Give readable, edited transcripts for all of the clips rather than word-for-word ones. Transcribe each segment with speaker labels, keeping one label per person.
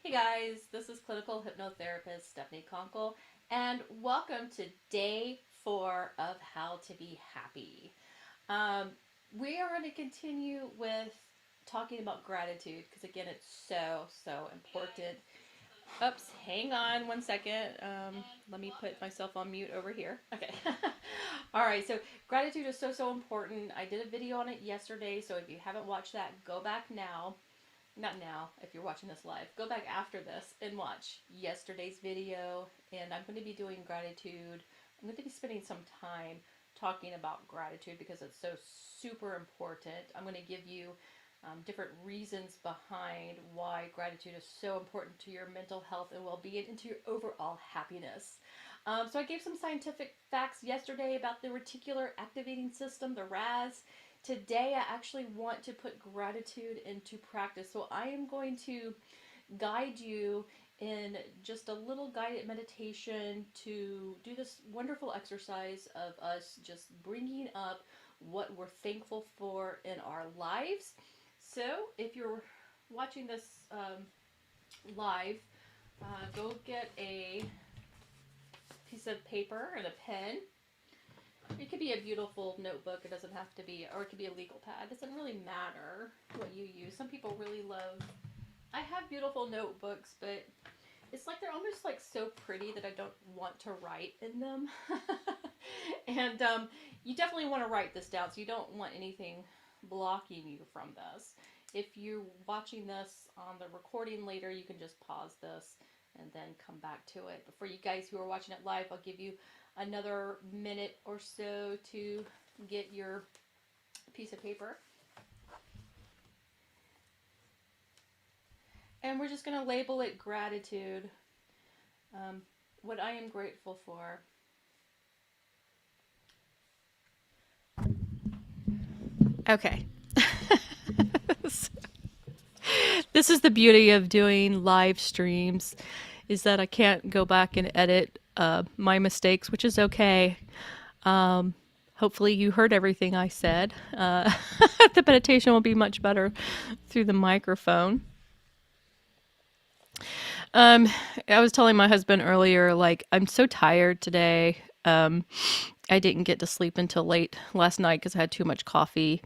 Speaker 1: Hey guys, this is clinical hypnotherapist Stephanie Conkle, and welcome to day 4 of How to Be Happy. Um, we are going to continue with talking about gratitude because, again, it's so important. Oops, hang on one second. Let me put myself on mute over here. Okay. All right, so gratitude is so important. I did a video on it yesterday, so if you haven't watched that, go back now. Not now, if you're watching this live. Go back after this and watch yesterday's video. And I'm going to be doing gratitude. I'm going to be spending some time talking about gratitude because it's so super important. I'm going to give you different reasons behind why gratitude is so important to your mental health and well-being and to your overall happiness. So I gave some scientific facts yesterday about the reticular activating system, the RAS. Today I actually want to put gratitude into practice. So I am going to guide you in just a little guided meditation to do this wonderful exercise of us just bringing up what we're thankful for in our lives. So if you're watching this live, go get a piece of paper and a pen. It could be a beautiful notebook. It doesn't have to be, or it could be a legal pad. It doesn't really matter what you use. Some people really love. I have beautiful notebooks, but it's like they're almost like so pretty that I don't want to write in them. And you definitely want to write this down, so you don't want anything blocking you from this. If you're watching this on the recording later, you can just pause this and then come back to it. But for you guys who are watching it live, I'll give you another minute or so to get your piece of paper. And we're just going to label it gratitude. What I am grateful for. Okay. This is the beauty of doing live streams, is that I can't go back and edit my mistakes, which is okay. Hopefully you heard everything I said. The meditation will be much better through the microphone. I was telling my husband earlier, like, I'm so tired today. I didn't get to sleep until late last night because I had too much coffee.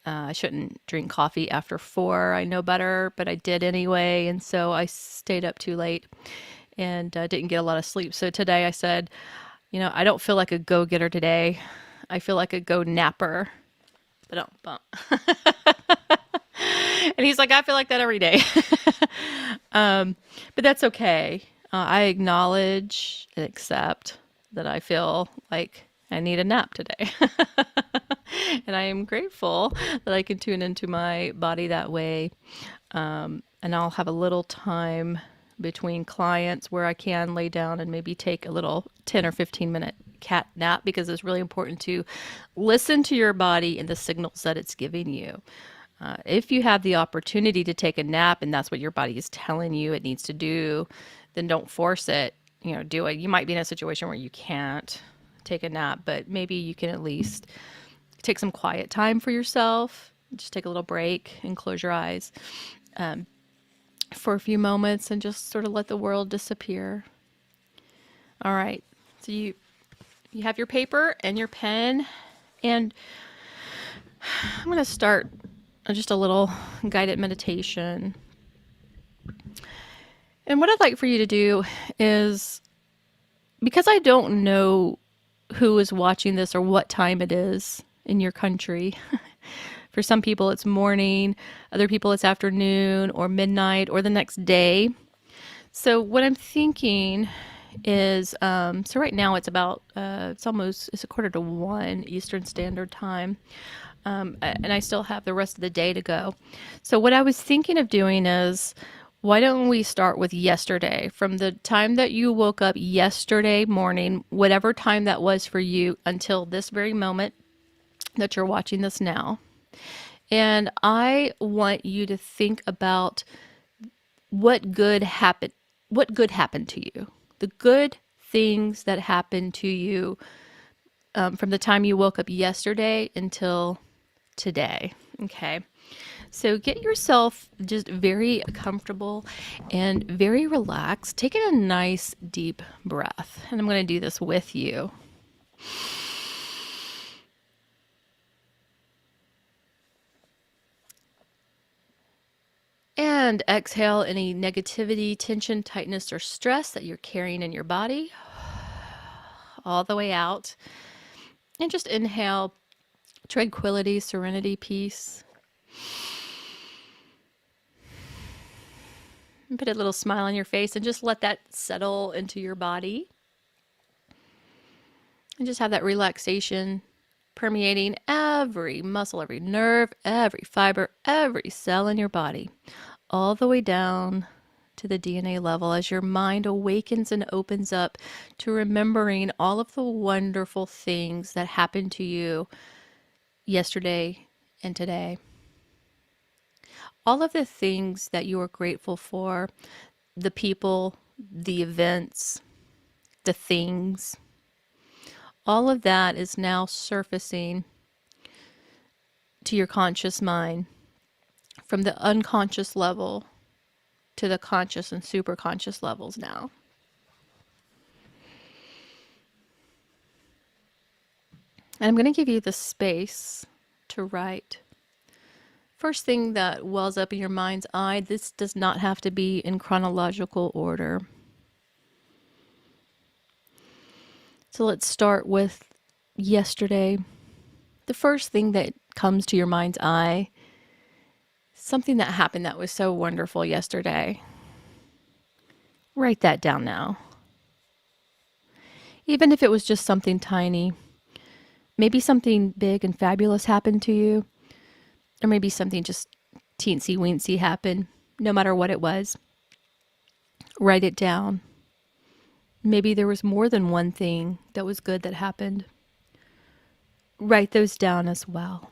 Speaker 1: I shouldn't drink coffee after 4. I know better, but I did anyway. And so I stayed up too late and didn't get a lot of sleep. So today I said, I don't feel like a go-getter today. I feel like a go-napper. But and he's like, I feel like that every day. But that's okay. I acknowledge and accept that I feel like I need a nap today. And I am grateful that I can tune into my body that way. And I'll have a little time between clients where I can lay down and maybe take a little 10 or 15 minute cat nap, because it's really important to listen to your body and the signals that it's giving you. If you have the opportunity to take a nap and that's what your body is telling you it needs to do, then don't force it. Do it. You might be in a situation where you can't take a nap, but maybe you can at least take some quiet time for yourself. Just take a little break and close your eyes for a few moments and just sort of let the world disappear. All right. So you have your paper and your pen, and I'm going to start just a little guided meditation. And what I'd like for you to do is, because I don't know who is watching this or what time it is in your country. For some people it's morning, other people it's afternoon or midnight or the next day. So what I'm thinking is, so right now it's about, it's a 1:45 Eastern Standard Time. And I still have the rest of the day to go. So what I was thinking of doing is, why don't we start with yesterday? From the time that you woke up yesterday morning, whatever time that was for you, until this very moment that you're watching this now. And I want you to think about what good happened to you. The good things that happened to you from the time you woke up yesterday until today. Okay. So get yourself just very comfortable and very relaxed. Taking a nice deep breath. And I'm going to do this with you. And exhale any negativity, tension, tightness, or stress that you're carrying in your body all the way out. And just inhale tranquility, serenity, peace. And put a little smile on your face and just let that settle into your body. And just have that relaxation permeating every muscle, every nerve, every fiber, every cell in your body, all the way down to the DNA level as your mind awakens and opens up to remembering all of the wonderful things that happened to you yesterday and today. All of the things that you are grateful for, the people, the events, the things, all of that is now surfacing to your conscious mind from the unconscious level to the conscious and superconscious levels now. And I'm going to give you the space to write. First thing that wells up in your mind's eye, this does not have to be in chronological order. So let's start with yesterday. The first thing that comes to your mind's eye, something that happened that was so wonderful yesterday. Write that down now. Even if it was just something tiny, maybe something big and fabulous happened to you, or maybe something just teensy weensy happened, no matter what it was. Write it down. Maybe there was more than one thing that was good that happened. Write those down as well.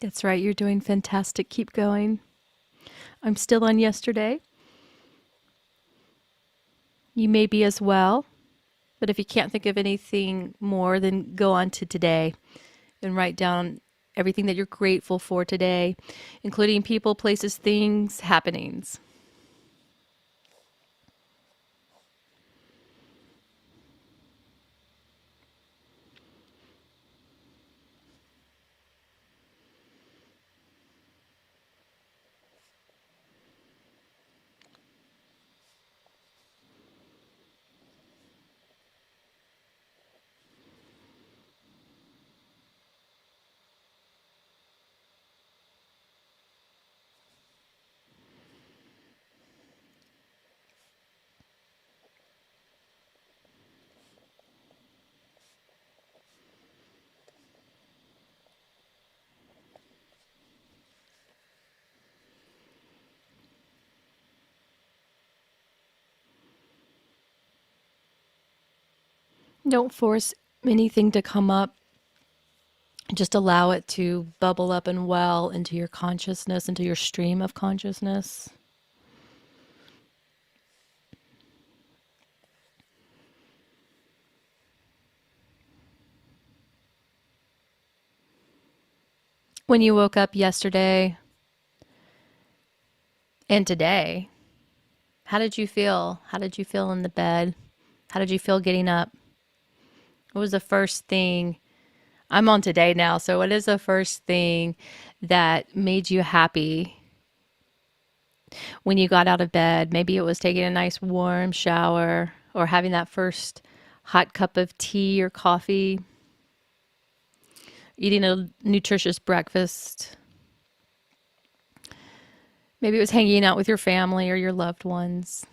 Speaker 1: That's right, you're doing fantastic. Keep going. I'm still on yesterday. You may be as well, but if you can't think of anything more, then go on to today and write down everything that you're grateful for today, including people, places, things, happenings. Don't force anything to come up. Just allow it to bubble up and well into your consciousness, into your stream of consciousness. When you woke up yesterday and today, how did you feel? How did you feel in the bed? How did you feel getting up? What was the first thing I'm on today now. So, what is the first thing that made you happy when you got out of bed? Maybe it was taking a nice warm shower or having that first hot cup of tea or coffee, eating a nutritious breakfast. Maybe it was hanging out with your family or your loved ones.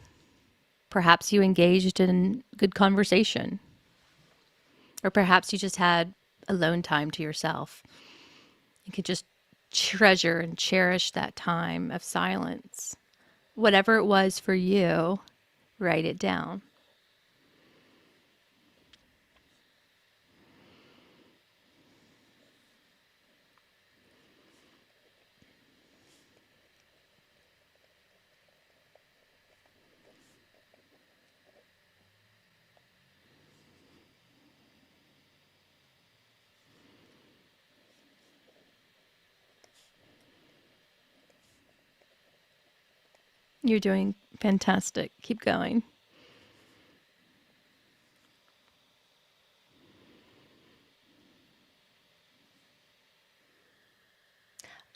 Speaker 1: Perhaps you engaged in good conversation, or perhaps you just had alone time to yourself. You could just treasure and cherish that time of silence. Whatever it was for you, write it down. You're doing fantastic. Keep going.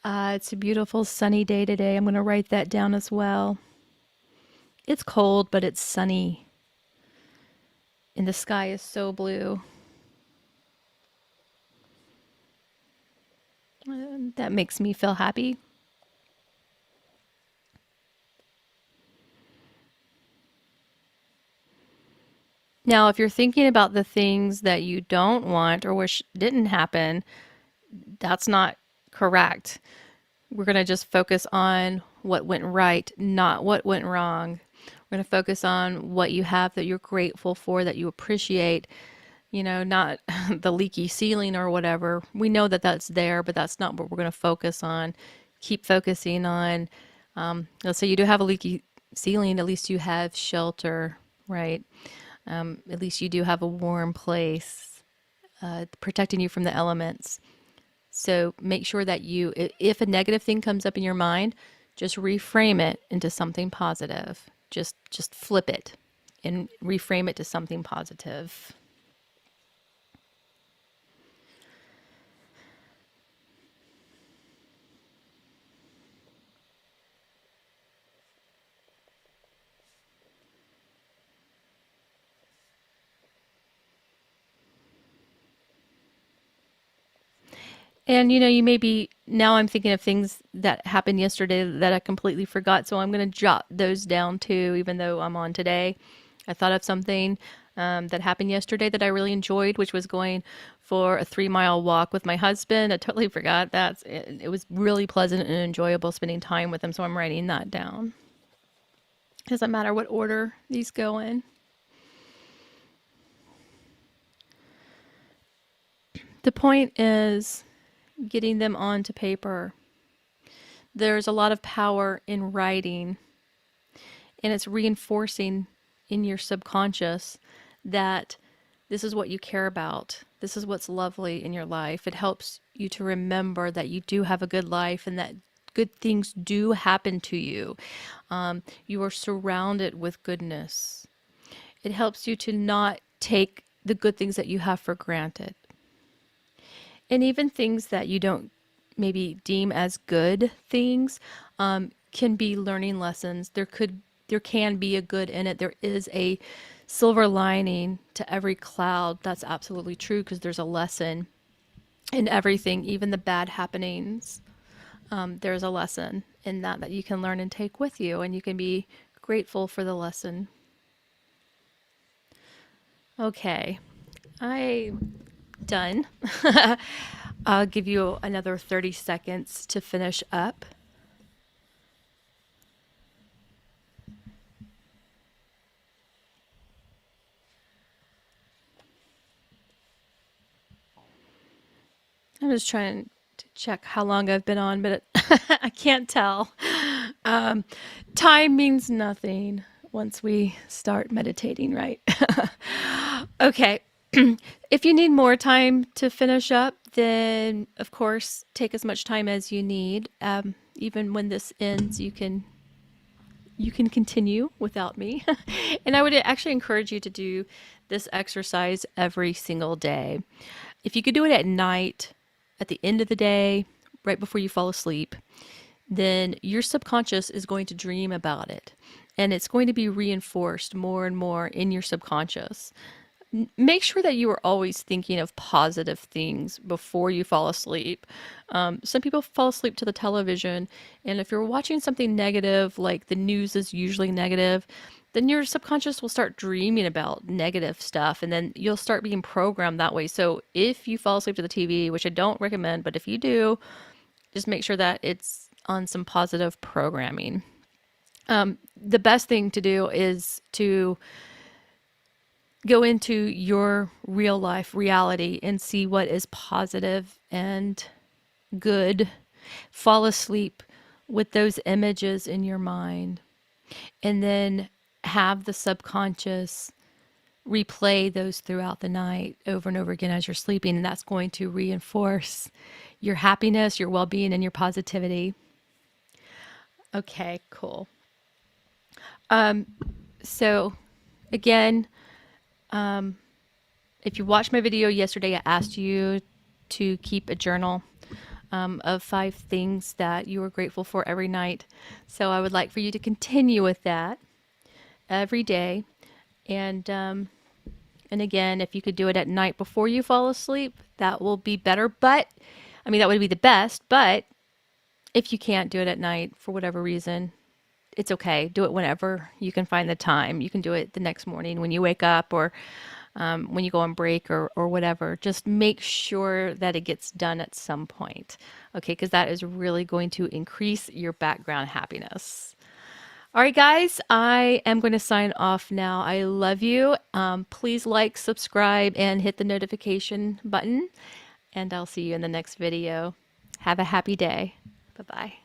Speaker 1: It's a beautiful sunny day today. I'm going to write that down as well. It's cold, but it's sunny. And the sky is so blue. That makes me feel happy. Now, if you're thinking about the things that you don't want or wish didn't happen, that's not correct. We're going to just focus on what went right, not what went wrong. We're going to focus on what you have that you're grateful for, that you appreciate, not the leaky ceiling or whatever. We know that that's there, but that's not what we're going to focus on. Keep focusing on, let's say you do have a leaky ceiling, at least you have shelter, right? At least you do have a warm place protecting you from the elements. So make sure that if a negative thing comes up in your mind, just reframe it into something positive. Just flip it and reframe it to something positive. And you may be, now I'm thinking of things that happened yesterday that I completely forgot. So I'm going to jot those down too, even though I'm on today. I thought of something that happened yesterday that I really enjoyed, which was going for a 3-mile walk with my husband. I totally forgot that. It was really pleasant and enjoyable spending time with him. So I'm writing that down. Doesn't matter what order these go in. The point is getting them onto paper. There's a lot of power in writing, and it's reinforcing in your subconscious that this is what you care about. This is what's lovely in your life. It helps you to remember that you do have a good life and that good things do happen to you. You are surrounded with goodness. It helps you to not take the good things that you have for granted. And even things that you don't maybe deem as good things can be learning lessons. There can be a good in it. There is a silver lining to every cloud. That's absolutely true because there's a lesson in everything, even the bad happenings. There's a lesson in that you can learn and take with you, and you can be grateful for the lesson. Okay, I'm done. I'll give you another 30 seconds to finish up. I'm just trying to check how long I've been on, but I can't tell. Time means nothing once we start meditating, right? Okay. If you need more time to finish up, then of course take as much time as you need. Even when this ends, you can continue without me. And I would actually encourage you to do this exercise every single day.
Speaker 2: if you could do it at night, at the end of the day, right before you fall asleep, then your subconscious is going to dream about it. And it's going to be reinforced more and more in your subconscious. Make sure that you are always thinking of positive things before you fall asleep. Some people fall asleep to the television, and if you're watching something negative, like the news is usually negative, then your subconscious will start dreaming about negative stuff, and then you'll start being programmed that way. So if you fall asleep to the TV, which I don't recommend, but if you do, just make sure that it's on some positive programming. The best thing to do is to go into your real life reality and see what is positive and good. Fall asleep with those images in your mind, and then have the subconscious replay those throughout the night over and over again as you're sleeping. And that's going to reinforce your happiness, your well being, and your positivity. Okay, cool. So, again, if you watched my video yesterday, I asked you to keep a journal of 5 things that you are grateful for every night. So I would like for you to continue with that every day. And again, if you could do it at night before you fall asleep, that will be better. But I mean, that would be the best. But if you can't do it at night for whatever reason, it's okay. Do it whenever you can find the time. You can do it the next morning when you wake up, or when you go on break, or whatever. Just make sure that it gets done at some point. Okay, because that is really going to increase your background happiness. All right, guys, I am going to sign off now. I love you. Please like, subscribe, and hit the notification button. And I'll see you in the next video. Have a happy day. Bye-bye.